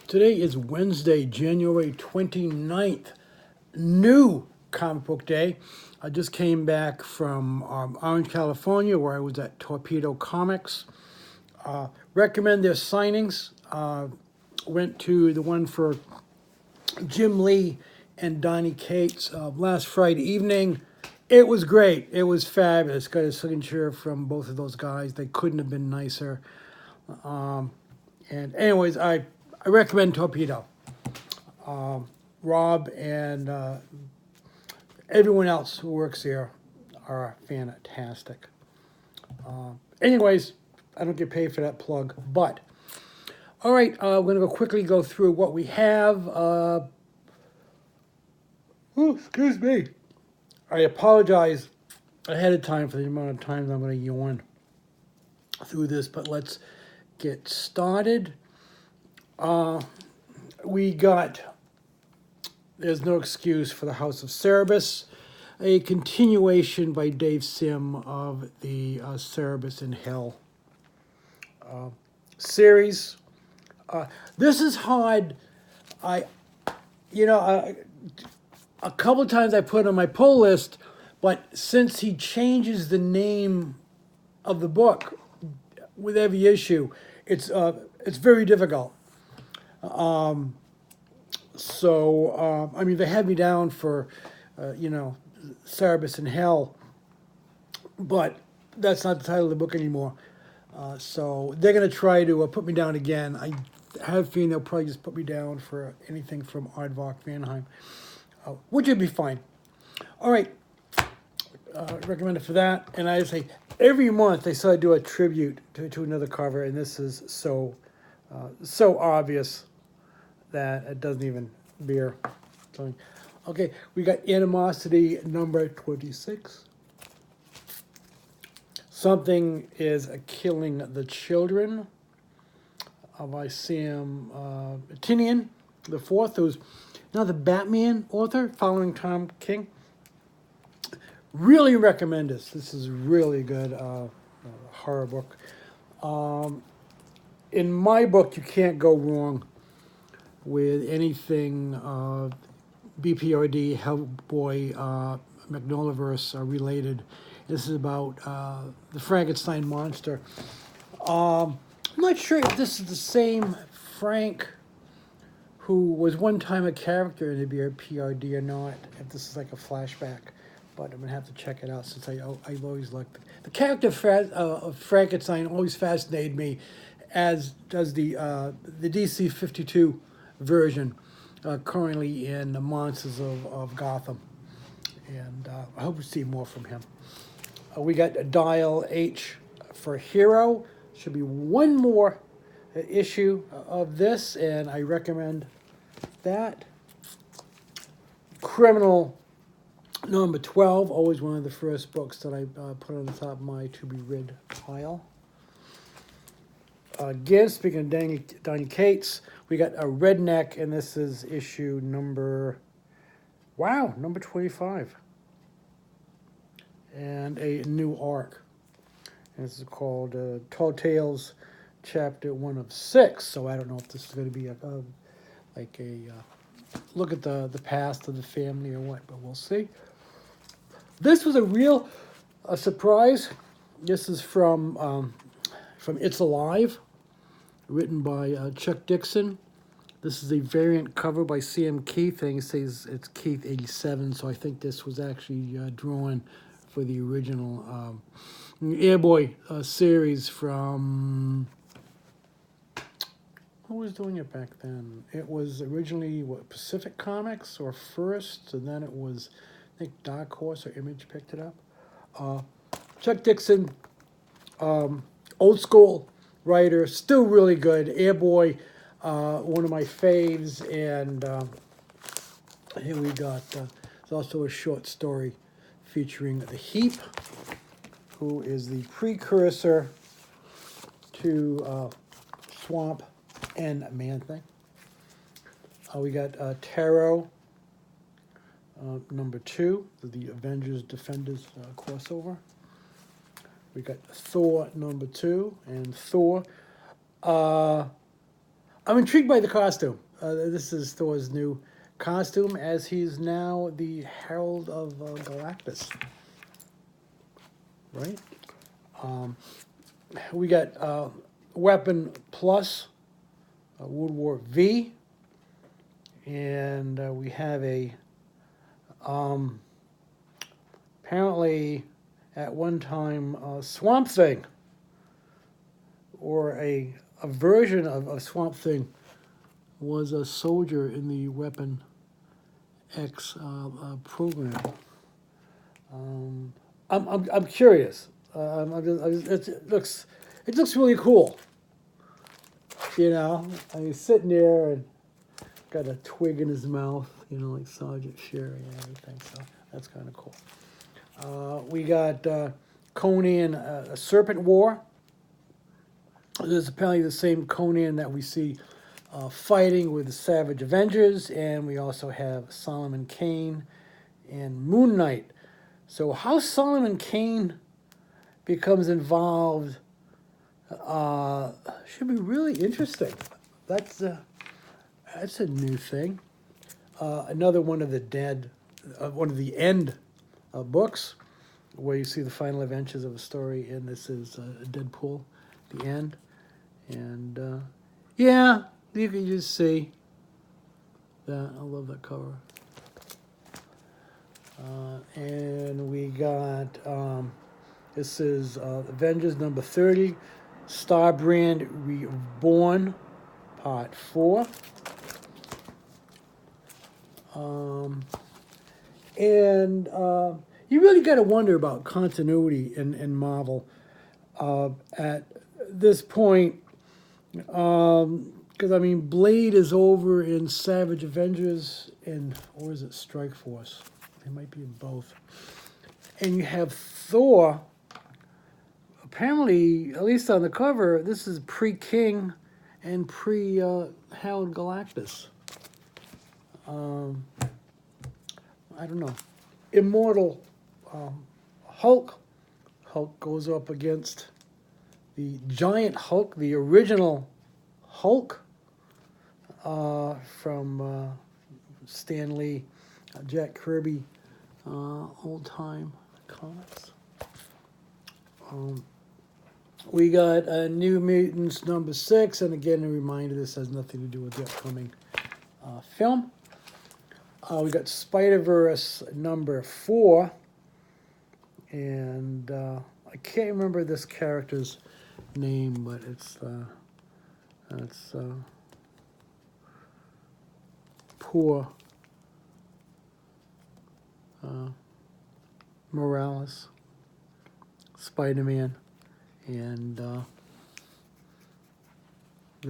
Today is Wednesday, January 29th. New comic book day. I just came back from Orange, California, where I was at Torpedo Comics. Recommend their signings. Went to the one for Jim Lee and Donnie Cates last Friday evening. It was great. It was fabulous. Got a signature from both of those guys. They couldn't have been nicer. And anyways, I recommend Torpedo. Rob and everyone else who works here are fantastic. Anyways, I don't get paid for that plug, but all right, we're going to quickly go through what we have. Excuse me. I apologize ahead of time for the amount of times I'm going to yawn through this, but let's get started. We got There's No Excuse for the House of Cerebus, a continuation by Dave Sim of the Cerebus in Hell series. This is hard. A couple of times I put it on my pull list, but since he changes the name of the book with every issue, it's very difficult. They had me down for, Cerebus in Hell, but that's not the title of the book anymore. So they're going to try to put me down again. I have a feeling they'll probably just put me down for anything from Aardvark Vanheim, which would be fine. All right, recommend it for that. And I say every month they sort of do a tribute to another cover, and this is so obvious that it doesn't even bear telling. Okay, we got Animosity number 26. Something is Killing the Children by Sam Tinian the fourth, who's now the Batman author following Tom King. Really recommend this. This is really good horror book. In my book, you can't go wrong with anything BPRD, Hellboy, Magnolaverse are related. This is about the Frankenstein monster. I'm not sure if this is the same Frank who was one time a character in the BPRD or not, if this is like a flashback. But I'm going to have to check it out since I've always liked the character of Frankenstein always fascinated me, as does the DC 52 version currently in the Monsters of Gotham. And I hope to see more from him. We got Dial H for Hero. Should be one more issue of this, and I recommend that. Criminal number 12, always one of the first books that I put on the top of my to-be-read pile. Again, speaking of Donnie Cates, we got a Redneck, and this is issue number 25. And a new arc. And this is called Tall Tales, Chapter 1 of 6. So I don't know if this is going to be a look at the past of the family or what, but we'll see. This was a real surprise. This is from It's Alive, written by Chuck Dixon. This is a variant cover by Sam Keith. I think it says it's Keith 87, so I think this was actually drawn for the original Airboy series from... Who was doing it back then? It was originally, Pacific Comics or First, and then it was, I think, Dark Horse or Image picked it up. Chuck Dixon, old school writer, still really good. Airboy, one of my faves, and here we got, there's also a short story featuring the Heap, who is the precursor to Swamp and Man-Thing. We got Tarot number 2, the Avengers Defenders crossover. We got Thor number 2, and Thor. I'm intrigued by the costume. This is Thor's new costume, as he's now the Herald of Galactus. Right? We got Weapon Plus, World War V, and we have a apparently at one time Swamp Thing, or a version of Swamp Thing, was a soldier in the Weapon X program. I'm curious. It looks really cool. You know, he's sitting there and got a twig in his mouth, you know, like Sergeant Sherry and everything. So that's kind of cool. We got Conan, a Serpent War. This is apparently the same Conan that we see fighting with the Savage Avengers, and we also have Solomon Kane and Moon Knight. So how Solomon Kane becomes involved should be really interesting. That's a new thing. Another one of the end books, where you see the final adventures of a story, and this is Deadpool, the end. And yeah, you can just see that. I love that cover. And we got, this is Avengers number 30, Starbrand Reborn, Part 4. And you really got to wonder about continuity in Marvel at this point. Because, I mean, Blade is over in Savage Avengers, or is it Strike Force? It might be in both. And you have Thor. Apparently, at least on the cover, this is pre-King and pre-Herald Galactus. I don't know. Immortal Hulk. Hulk goes up against the Giant Hulk, the original Hulk from Stan Lee, Jack Kirby, old-time comics. We got New Mutants number 6, and again, a reminder, this has nothing to do with the upcoming film. We got Spider-Verse number 4, and I can't remember this character's name, but it's poor Morales, Spider-Man, and the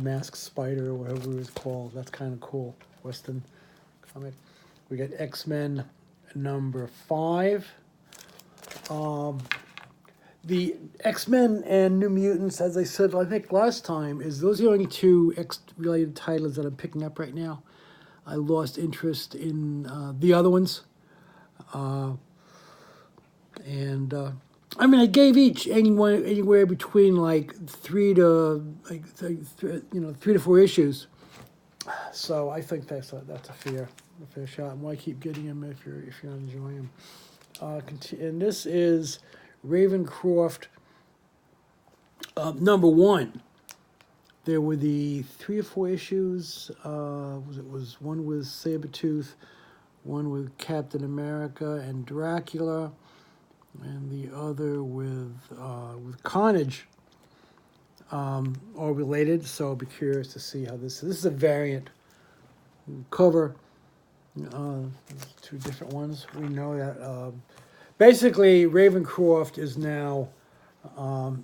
Masked Spider, or whatever it was called. That's kind of cool. Western comic. We got X-Men number 5. The X-Men and New Mutants, as I said, I think last time, those are the only two X-related titles that I'm picking up right now. I lost interest in the other ones. I mean, I gave each anywhere between like 3 to 4 issues. So I think that's a fair shot. And why keep getting them if you're enjoying them? And this is Ravencroft number 1. There were the 3 or 4 issues. Was one with Sabretooth, one with Captain America and Dracula, and the other with Carnage, all related. So I'll be curious to see how this is a variant cover. 2 different ones. We know that basically Ravencroft is now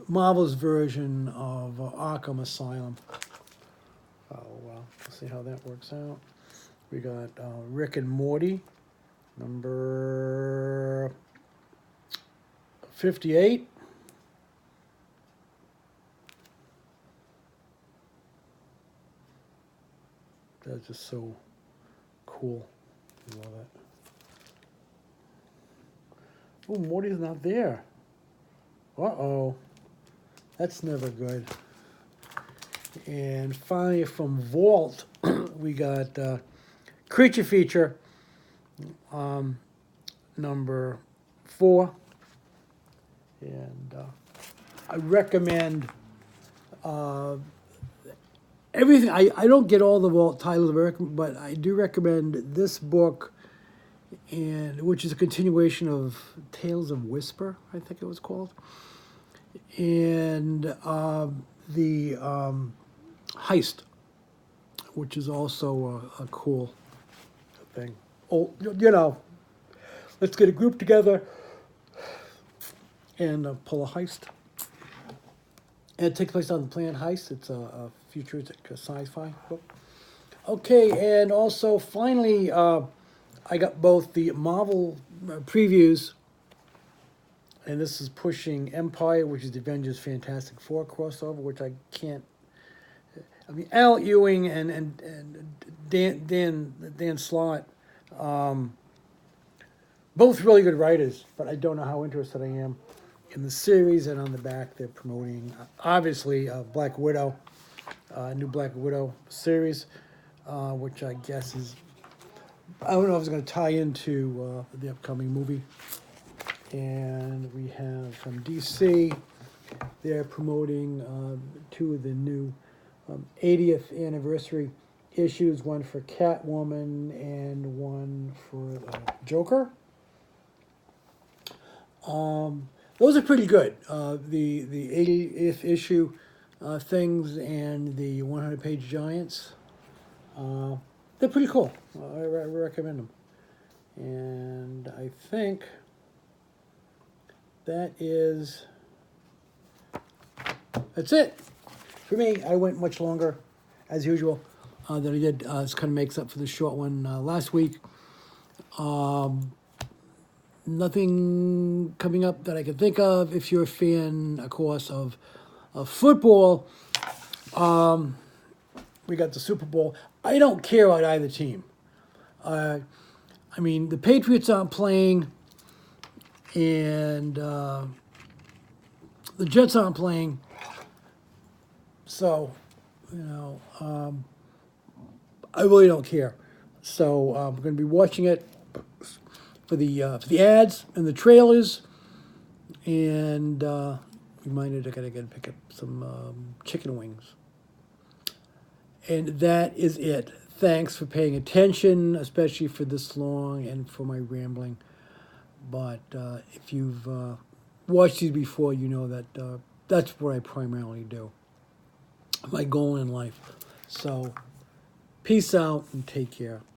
Marvel's version of Arkham Asylum. We'll see how that works out. We got Rick and Morty, number 58. That's just so cool. I love it. Oh, Morty's not there. Uh-oh. That's never good. And finally, from Vault, we got Creature Feature, number 4. And I recommend everything. I don't get all the Vault titles, but I do recommend this book, and which is a continuation of Tales of Whisper, I think it was called. And the Heist, which is also a cool thing. Oh, let's get a group together and pull a heist. And it takes place on the planned heist. It's a futuristic sci-fi book. Okay, and also finally, I got both the Marvel previews, and this is pushing Empire, which is the Avengers Fantastic Four crossover, which I can't. I mean, Al Ewing and Dan Slott, both really good writers, but I don't know how interested I am in the series. And on the back, they're promoting, obviously, Black Widow, new Black Widow series, which I guess is, I don't know if it's going to tie into the upcoming movie. And we have from DC, they're promoting 2 of the new 80th anniversary issues, one for Catwoman and one for Joker. Those are pretty good. The 80th issue things and the 100-page giants, they're pretty cool. I recommend them. And I think that's it. For me, I went much longer, as usual, than I did. This kind of makes up for the short one last week. Nothing coming up that I can think of. If you're a fan, of course, of football, we got the Super Bowl. I don't care about either team. I mean, the Patriots aren't playing, and the Jets aren't playing. So, I really don't care. So I'm going to be watching it for the ads and the trailers, and reminded I gotta pick up some chicken wings. And that is it. Thanks for paying attention, especially for this long and for my rambling. But if you've watched these before, you know that that's what I primarily do. My goal in life. So, peace out and take care.